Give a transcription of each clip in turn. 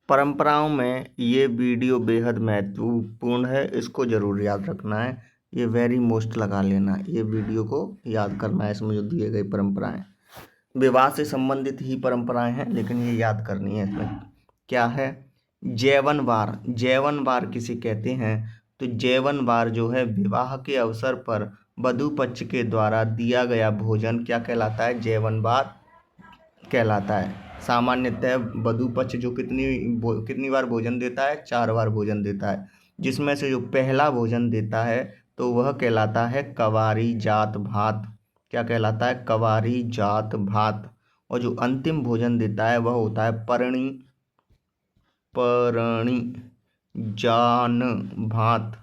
परंपराओं में ये वीडियो बेहद महत्वपूर्ण है, इसको ज़रूर याद रखना है। ये वेरी मोस्ट लगा लेना, ये वीडियो को याद करना है। इसमें जो दिए गई परंपराएं विवाह से संबंधित ही परंपराएं हैं, लेकिन ये याद करनी है। इसमें क्या है? जैवन वार। जैवन वार किसे कहते हैं? तो जैवन वार जो है विवाह के अवसर पर वधू पक्ष के द्वारा दिया गया भोजन क्या कहलाता है? जैवन वार कहलाता है। सामान्यतः वधू पक्ष जो कितनी बार भोजन देता है? 4 बार भोजन देता है, जिसमें से जो पहला भोजन देता है तो वह कहलाता है कवारी जात भात। क्या कहलाता है? कवारी जात भात। और जो अंतिम भोजन देता है वह होता है परणी जान भात।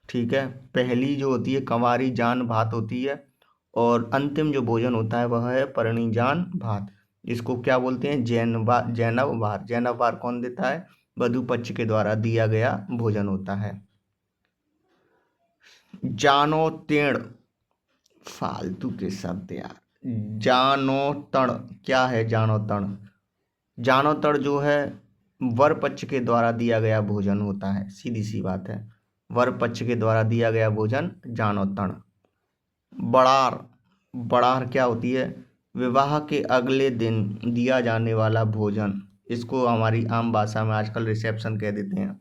ठीक है, पहली जो होती है कवारी जान भात होती है, और अंतिम जो भोजन होता है वह है परणी जान भात। इसको क्या बोलते हैं? जैनब वार। जैनब वार कौन देता है? वधू पक्ष के द्वारा दिया गया भोजन होता है। जानोतीर्ण, फालतू के शब्द यार। जानोतण क्या है? जानोतण, जानोतण जो है वर पक्ष के द्वारा दिया गया भोजन होता है। सीधी सी बात है, वर पक्ष के द्वारा दिया गया भोजन जानोतण। बड़ार। बड़ार क्या होती है? विवाह के अगले दिन दिया जाने वाला भोजन। इसको हमारी आम भाषा में आजकल रिसेप्शन कह देते हैं।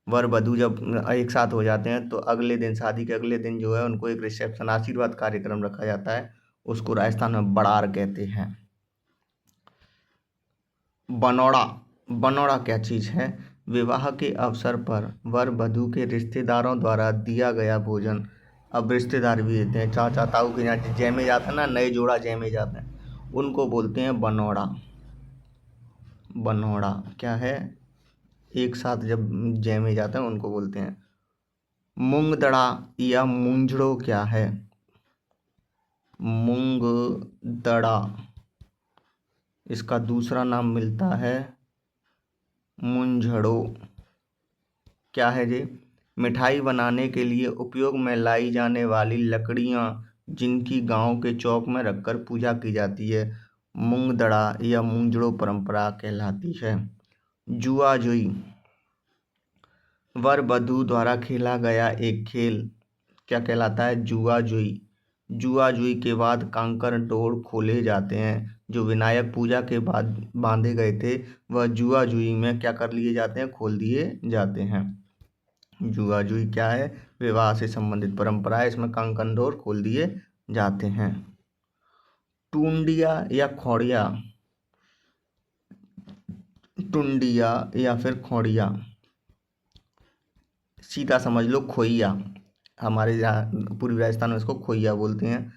वर वधू जब एक साथ हो जाते हैं तो अगले दिन, शादी के अगले दिन जो है उनको एक रिसेप्शन, आशीर्वाद कार्यक्रम रखा जाता है। उसको राजस्थान में बड़ार कहते हैं। बनौड़ा। बनौड़ा क्या चीज़ है? विवाह के अवसर पर वर वधू के रिश्तेदारों द्वारा दिया गया भोजन। अब रिश्तेदार भी देते हैं, चाचा ताऊ के यहाँ जैमे जाते हैं ना, नए जोड़ा जैमे जाते हैं, उनको बोलते हैं बनौड़ा। बनौड़ा क्या है? एक साथ जब जैमे जाते हैं उनको बोलते हैं। मूंगदड़ा या मूंझड़ो क्या है? मूंगदड़ा, इसका दूसरा नाम मिलता है मुंझड़ो। क्या है जी? मिठाई बनाने के लिए उपयोग में लाई जाने वाली लकड़ियाँ, जिनकी गांव के चौक में रखकर पूजा की जाती है, मूंगदड़ा या मूंझड़ो परंपरा कहलाती है। जुआ जुई, वर वधू द्वारा खेला गया एक खेल क्या कहलाता है? जुआ जुई। जुआ जुई के बाद कांकर डोर खोले जाते हैं। जो विनायक पूजा के बाद बांधे गए थे वह जुआ जुई में क्या कर लिए जाते हैं? खोल दिए जाते हैं। जुआ जुई क्या है? विवाह से संबंधित परंपरा है, इसमें कांकन डोर खोल दिए जाते हैं। टूंडिया या खोड़िया। टुंडिया या फिर खोड़िया, सीधा समझ लो खोइया। हमारे यहाँ पूर्वी राजस्थान में इसको खोइया बोलते हैं।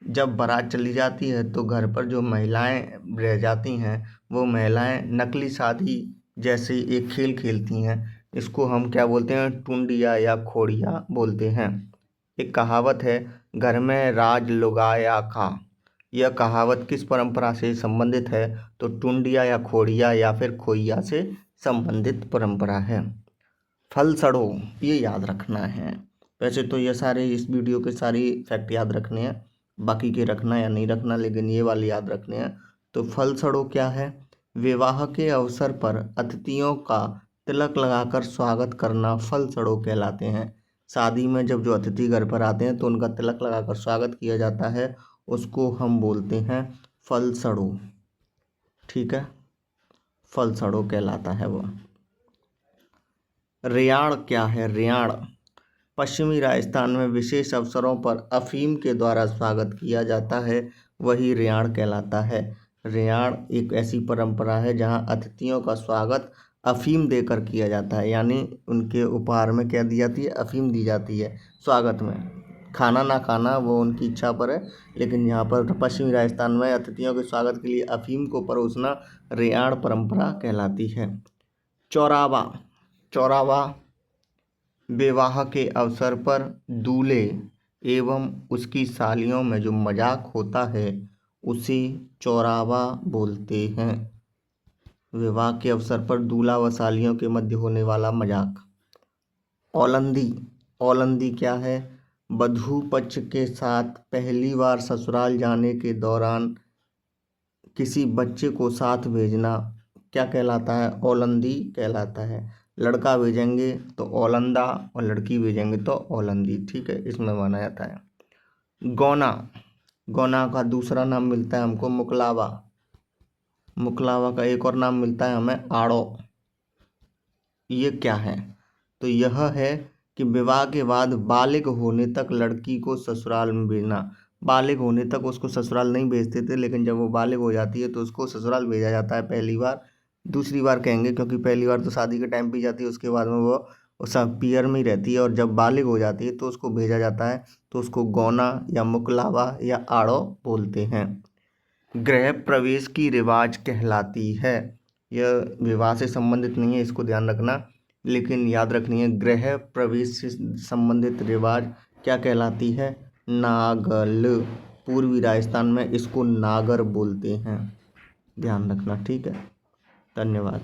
जब बारात चली जाती है तो घर पर जो महिलाएं रह जाती हैं वो महिलाएं नकली शादी जैसे एक खेल खेलती हैं। इसको हम क्या बोलते हैं? टुंडिया या खोड़िया बोलते हैं। एक कहावत है, घर में राज लुगाया खा। यह कहावत किस परंपरा से संबंधित है? तो टुंडिया या खोड़िया या फिर खोइया से संबंधित परंपरा है। फल सड़ो, ये याद रखना है। वैसे तो ये सारे इस वीडियो के सारी फैक्ट याद रखने हैं, बाकी के रखना या नहीं रखना, लेकिन ये वाले याद रखने हैं। तो फल सड़ो क्या है? विवाह के अवसर पर अतिथियों का तिलक लगाकर स्वागत करना फल सड़ो कहलाते हैं। शादी में जब जो अतिथि घर पर आते हैं तो उनका तिलक लगाकर स्वागत किया जाता है, उसको हम बोलते हैं फल सड़ो। ठीक है, फल सड़ो कहलाता है वह। रेयाड़ क्या है? रेयाड़ पश्चिमी राजस्थान में विशेष अवसरों पर अफीम के द्वारा स्वागत किया जाता है, वही रेयाड़ कहलाता है। रेयाड़ एक ऐसी परंपरा है जहां अतिथियों का स्वागत अफीम देकर किया जाता है, यानी उनके उपहार में क्या दी जाती है? अफीम दी जाती है स्वागत में। खाना ना खाना वो उनकी इच्छा पर है, लेकिन यहाँ पर पश्चिमी राजस्थान में अतिथियों के स्वागत के लिए अफीम को परोसना रेयाड़ परंपरा कहलाती है। चौरावा। चौरावा विवाह के अवसर पर दूल्हे एवं उसकी सालियों में जो मजाक होता है उसे चौरावा बोलते हैं। विवाह के अवसर पर दूल्हा व सालियों के मध्य होने वाला मजाक। औलंदी। औलंदी क्या है? वधू पक्ष के साथ पहली बार ससुराल जाने के दौरान किसी बच्चे को साथ भेजना क्या कहलाता है? औलंदी कहलाता है। लड़का भेजेंगे तो औलंदा और लड़की भेजेंगे तो औलंदी। ठीक है, इसमें माना जाता है। गौना, गौना का दूसरा नाम मिलता है हमको मुकलावा। मुकलावा का एक और नाम मिलता है हमें आड़ो। ये क्या है? तो यह है कि विवाह के बाद बालिग होने तक लड़की को ससुराल में भेजना। बालिग होने तक उसको ससुराल नहीं भेजते थे, लेकिन जब वो बालिग हो जाती है तो उसको ससुराल भेजा जाता है पहली बार। दूसरी बार कहेंगे, क्योंकि पहली बार तो शादी के टाइम पे जाती है, उसके बाद में वो सब पियर में ही रहती है, और जब बालिग हो जाती है तो उसको भेजा जाता है। तो उसको गौना या मुकलावा या आड़ो बोलते हैं। गृह प्रवेश की रिवाज कहलाती है। यह विवाह से संबंधित नहीं है, इसको ध्यान रखना, लेकिन याद रखनी है। गृह प्रवेश से संबंधित रिवाज क्या कहलाती है? नागल। पूर्वी राजस्थान में इसको नागर बोलते हैं, ध्यान रखना। ठीक है, धन्यवाद।